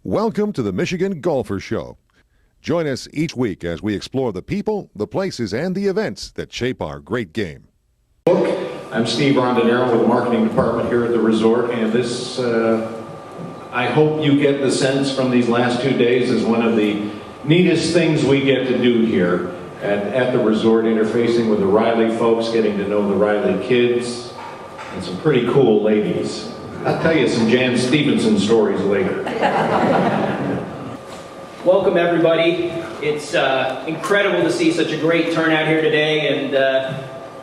Welcome to the Michigan Golfer Show. Join us each week as we explore the people, the places, and the events that shape our great game. I'm Steve Rondinero with the marketing department here at the resort, and this, I hope you get the sense from these last 2 days, is one of the neatest things we get to do here at the resort, interfacing with the Riley folks, getting to know the Riley kids, and some pretty cool ladies. I'll tell you some Jan Stevenson stories later. Welcome everybody. It's incredible to see such a great turnout here today, and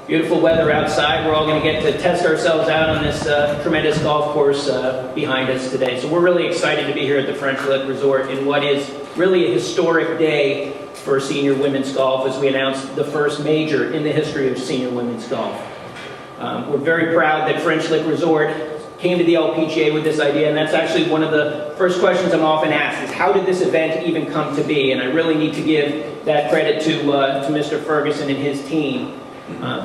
beautiful weather outside. We're all going to get to test ourselves out on this tremendous golf course behind us today. So we're really excited to be here at the French Lick Resort in what is really a historic day for senior women's golf, as we announce the first major in the history of senior women's golf. We're very proud that French Lick Resort came to the LPGA with this idea, and that's actually one of the first questions I'm often asked is, how did this event even come to be? And I really need to give that credit to Mr. Ferguson and his team.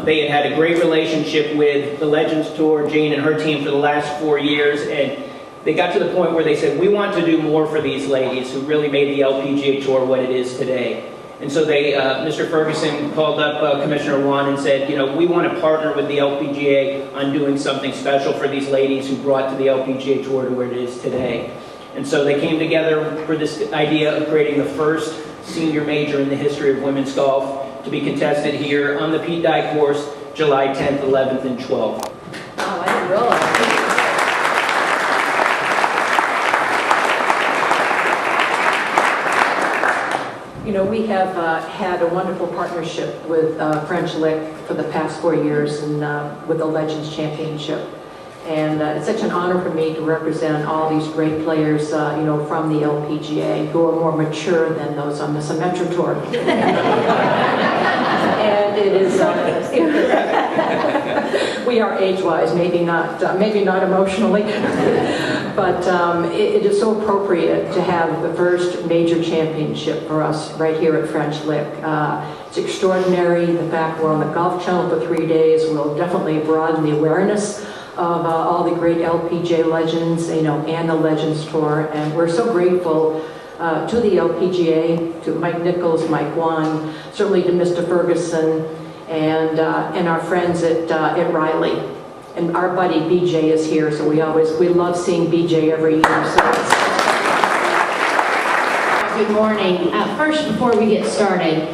They had a great relationship with the Legends Tour, Jane and her team, for the last 4 years, and they got to the point where they said, we want to do more for these ladies who really made the LPGA Tour what it is today. And so they, Mr. Ferguson called up Commissioner Wan and said, you know, we want to partner with the LPGA on doing something special for these ladies who brought to the LPGA Tour to where it is today. And so they came together for this idea of creating the first senior major in the history of women's golf to be contested here on the Pete Dye course, July 10th, 11th, and 12th. Wow, I didn't realize. You know, we have had a wonderful partnership with French Lick for the past 4 years, and with the Legends Championship. And it's such an honor for me to represent all these great players, you know, from the LPGA who are more mature than those on the Symetra Tour. And it is, we are age-wise, maybe not emotionally, but it is so appropriate to have the first major championship for us right here at French Lick. It's extraordinary. The fact we're on the Golf Channel for 3 days will definitely broaden the awareness of all the great LPGA legends, you know, and the Legends Tour, and we're so grateful to the LPGA, to Mike Nichols, Mike Wan, certainly to Mr. Ferguson, and our friends at Riley. And our buddy BJ is here, so we love seeing BJ every year. So good morning. First, before we get started,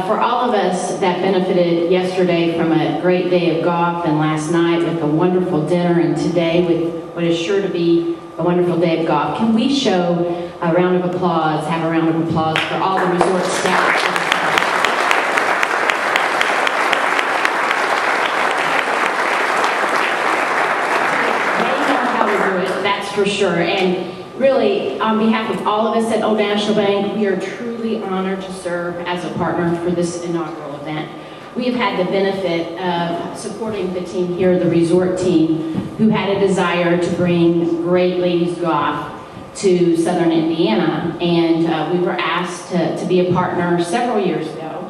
for all of us that benefited yesterday from a great day of golf, and last night with a wonderful dinner, and today with what is sure to be a wonderful day of golf, can we show a round of applause, have a round of applause for all the resort staff? They know how to do it, that's for sure. And really, on behalf of all of us at Old National Bank, we are truly honored to serve as a partner for this inaugural event. We have had the benefit of supporting the team here, the resort team, who had a desire to bring great ladies golf to Southern Indiana, and we were asked to be a partner several years ago,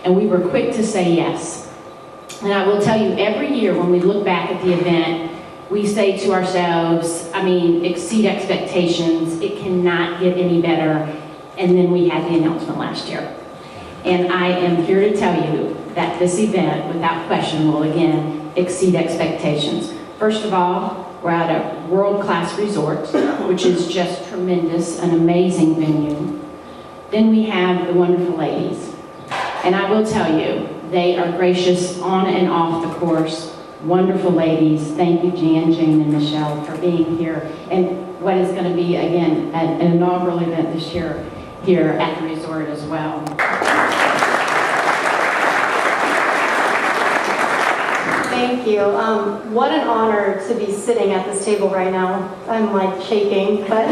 and we were quick to say yes. And I will tell you, every year when we look back at the event, we say to ourselves, I mean, exceed expectations, it cannot get any better. And then we had the announcement last year. And I am here to tell you that this event, without question, will again exceed expectations. First of all, we're at a world-class resort, which is just tremendous, an amazing venue. Then we have the wonderful ladies. And I will tell you, they are gracious on and off the course. Wonderful ladies. Thank you, Jan, Jane, and Michelle, for being here. And what is going to be, again, an inaugural event this year here at the resort as well. Thank you. What an honor to be sitting at this table right now. I'm like shaking, but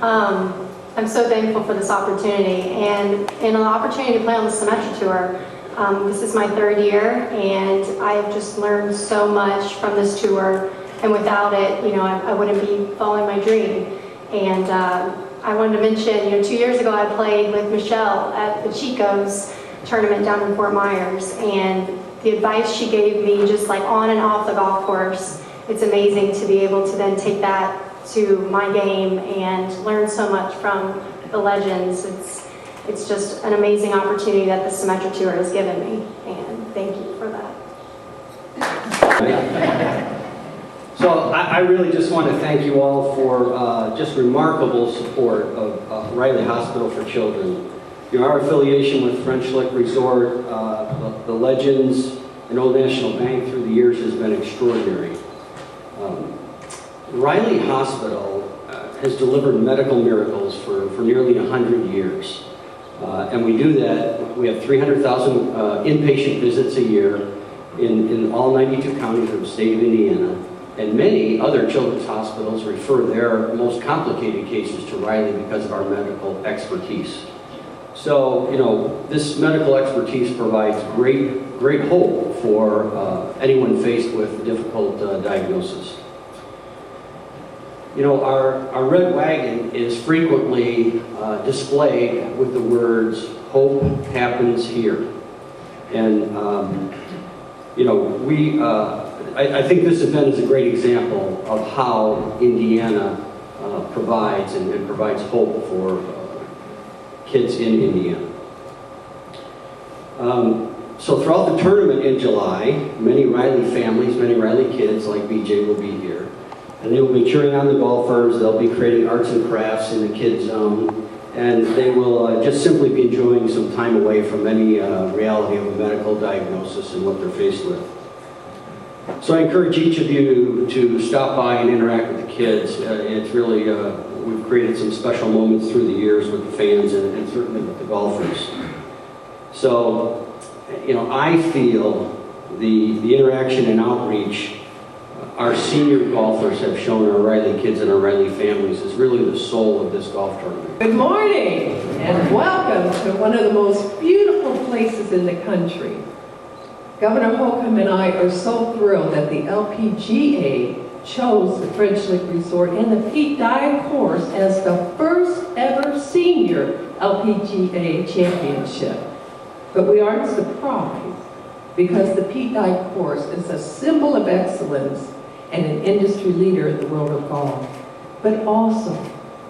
I'm so thankful for this opportunity and an opportunity to play on the Symetra Tour. This is my 3rd year, and I have just learned so much from this tour. And without it, you know, I wouldn't be following my dream. And I wanted to mention, you know, 2 years ago I played with Michelle at the Chico's tournament down in Fort Myers, and the advice she gave me, just like on and off the golf course, it's amazing to be able to then take that to my game and learn so much from the legends. It's just an amazing opportunity that the Symetra Tour has given me, and thank you for that. So I really just want to thank you all for just remarkable support of Riley Hospital for Children. You know, our affiliation with French Lick Resort, the Legends, and Old National Bank through the years has been extraordinary. Riley Hospital has delivered medical miracles for nearly 100 years. And we do that, we have 300,000 inpatient visits a year in all 92 counties of the state of Indiana. And many other children's hospitals refer their most complicated cases to Riley because of our medical expertise. So, you know, this medical expertise provides great hope for anyone faced with difficult diagnosis. You know, our red wagon is frequently displayed with the words, "Hope happens here." And, you know, I think this event is a great example of how Indiana provides and provides hope for kids in Indiana. So throughout the tournament in July, many Riley families, many Riley kids like BJ will be here. And they will be cheering on the golfers, they'll be creating arts and crafts in the kids zone, and they will just simply be enjoying some time away from any reality of a medical diagnosis and what they're faced with. So I encourage each of you to stop by and interact with the kids. It's really, we've created some special moments through the years with the fans and certainly with the golfers. So, you know, I feel the interaction and outreach our senior golfers have shown our Riley kids and our Riley families is really the soul of this golf tournament. Good morning and welcome to one of the most beautiful places in the country. Governor Holcomb and I are so thrilled that the LPGA chose the French Lick Resort and the Pete Dye course as the first ever senior LPGA championship. But we aren't surprised because the Pete Dye course is a symbol of excellence and an industry leader in the world of golf, but also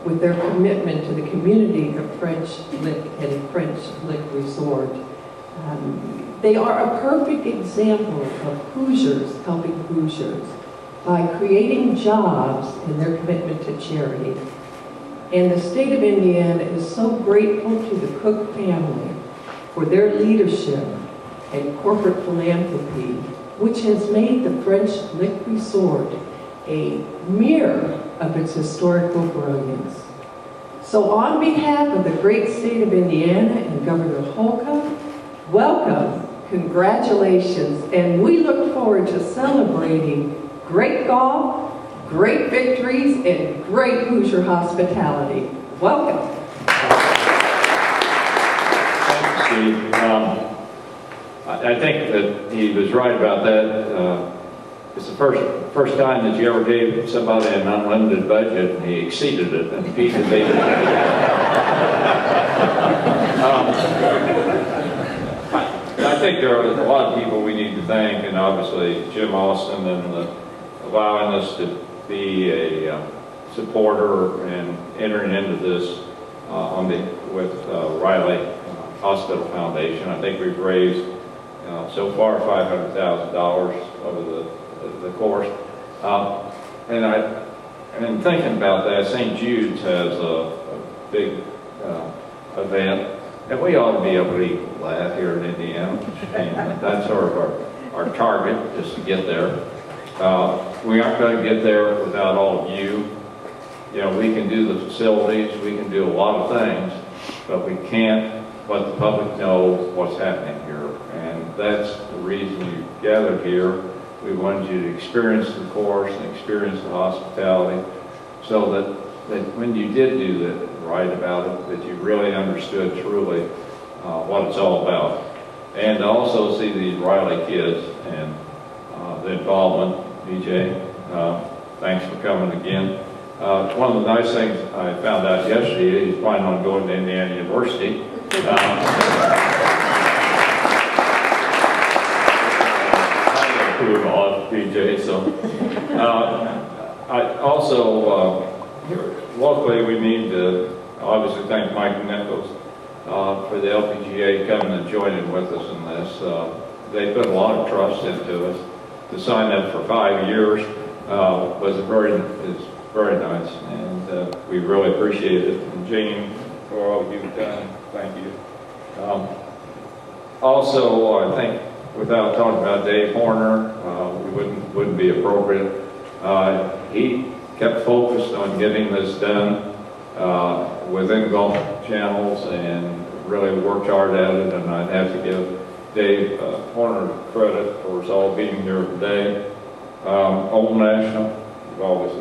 with their commitment to the community of French Lick and French Lick Resort. They are a perfect example of Hoosiers helping Hoosiers by creating jobs and their commitment to charity. And the state of Indiana is so grateful to the Cook family for their leadership and corporate philanthropy, which has made the French Lick Resort a mirror of its historical brilliance. So on behalf of the great state of Indiana and Governor Holcomb, welcome, congratulations, and we look forward to celebrating great golf, great victories, and great Hoosier hospitality. Welcome. Thanks, Steve. I think that he was right about that. It's the first time that you ever gave somebody an unlimited budget and he exceeded it, and Pete had made it. I think there are a lot of people we need to thank, and obviously Jim Austin and allowing us to be a supporter and entering into this with Riley Hospital Foundation. I think we've raised so far $500,000 over the course. And thinking about that, St. Jude's has a big event, and we ought to be able to equal that here in Indiana. And that's sort of our target, is to get there. We aren't going to get there without all of you. You know, we can do the facilities, we can do a lot of things, but we can't let the public know what's happening here. And that's the reason you gathered here. We wanted you to experience the course and experience the hospitality, so that when you did do that, write about it, that you really understood truly what it's all about. And to also see these Riley kids and the involvement. BJ, thanks for coming again. One of the nice things I found out yesterday, he's planning on going to Indiana University. I approve of BJ, so I also locally, we need to obviously thank Mike Nichols for the LPGA coming and joining with us in this. They put a lot of trust into us. To sign up for 5 years is very nice, and we really appreciate it. And Jane, for all you've done, thank you. Also, I think without talking about Dave Horner, we wouldn't be appropriate. He kept focused on getting this done within Golf Channels and really worked hard at it, and I'd have to give Dave Horner credit for us all being here today. Old National, you've always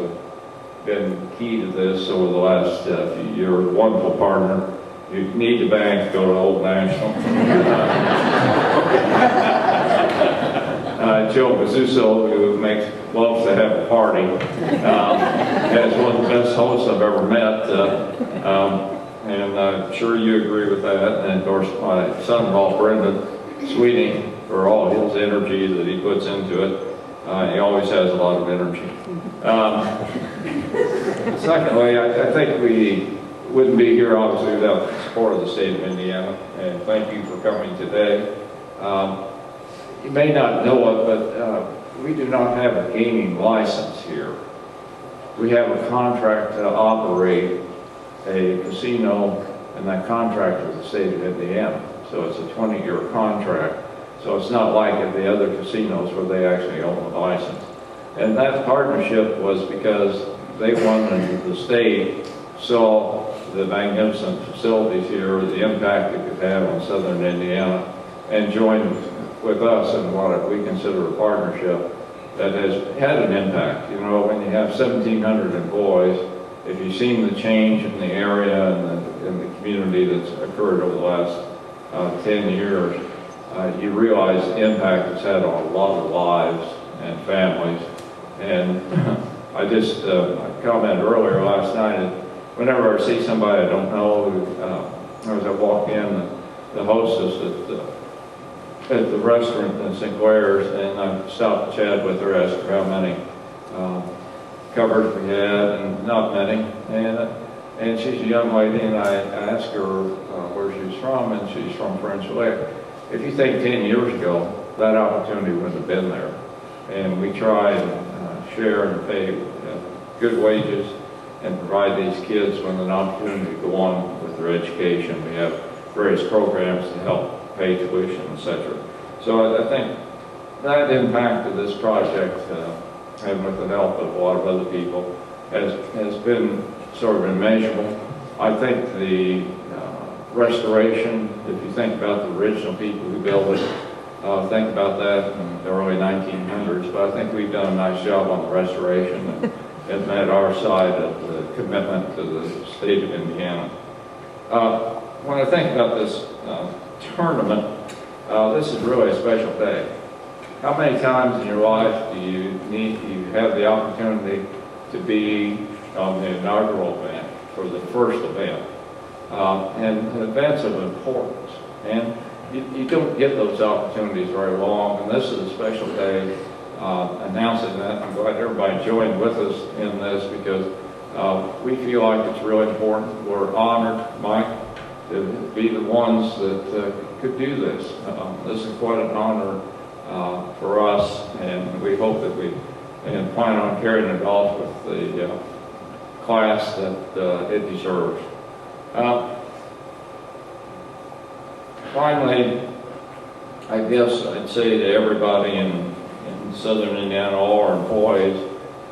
been key to this over the last few years. Wonderful partner. You need the bank, go to Old National. Joe Bazzuso, who loves to have a party, is one of the best hosts I've ever met. And I'm sure you agree with that. And of course, my son-in-law, Brendan Sweeting, for all his energy that he puts into it. He always has a lot of energy. Secondly, I think we wouldn't be here, obviously, without the support of the state of Indiana. And thank you for coming today. You may not know it, but we do not have a gaming license here. We have a contract to operate a casino, and that contract with the state of Indiana. So it's a 20-year contract. So it's not like at the other casinos where they actually own the license. And that partnership was because they wanted the state saw the magnificent facilities here, the impact it could have on southern Indiana, and joined with us in what we consider a partnership that has had an impact. You know, when you have 1,700 employees, if you've seen the change in the area and in the community that's occurred over the last 10 years, you realize the impact it's had on a lot of lives and families. And I just commented earlier last night, whenever I see somebody I don't know, as I walk in, the hostess at the restaurant in St. Clair's, and I stopped to chat with her, asked her how many covers we had, and not many. And she's a young lady, and I asked her where she's from, and she's from French Lick. If you think 10 years ago, that opportunity wouldn't have been there. And we try and share and pay good wages and provide these kids with an opportunity to go on with their education. We have various programs to help pay tuition, etc. So I think that impact of this project, and with the help of a lot of other people, has been sort of immeasurable. I think the restoration, if you think about the original people who built it, think about that in the early 1900s, but I think we've done a nice job on the restoration and met our side of the commitment to the state of Indiana. When I think about this tournament, this is really a special day. How many times in your life do you have the opportunity to be on the inaugural event, for the first event? And events of importance. And you don't get those opportunities very long, and this is a special day announcing that. I'm glad everybody joined with us in this because we feel like it's really important. We're honored, Mike, to be the ones that could do this. This is quite an honor for us, and we hope that we plan on carrying it off with the class that it deserves. Finally, I guess I'd say to everybody in southern Indiana, all our employees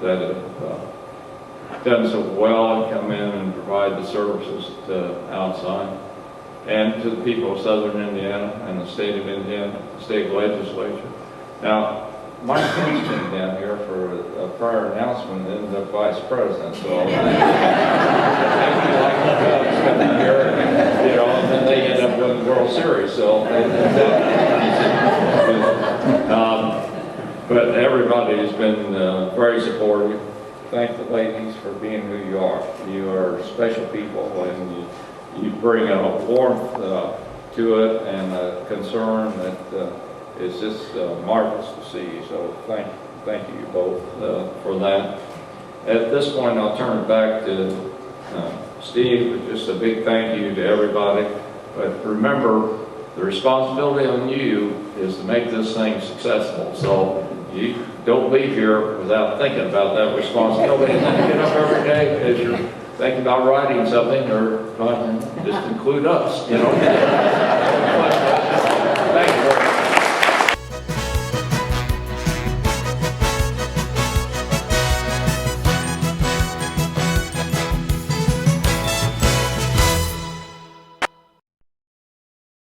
that have done so well and come in and provide the services outside, and to the people of southern Indiana and the state of Indiana, the state legislature. Now, Mike Kent's been down here for a prior announcement and ended up vice president, so maybe like the Cubs coming here, you know, and then they end up winning the World Series, so but everybody has been very supportive. Thank the ladies for being who you are. You are special people, and you bring a warmth to it and a concern that is just marvelous to see. So thank you both for that. At this point, I'll turn it back to Steve, just a big thank you to everybody. But remember, the responsibility on you is to make this thing successful. So you don't leave here without thinking about that responsibility. And then get up every day as you're thinking about writing something, or just include us, you know.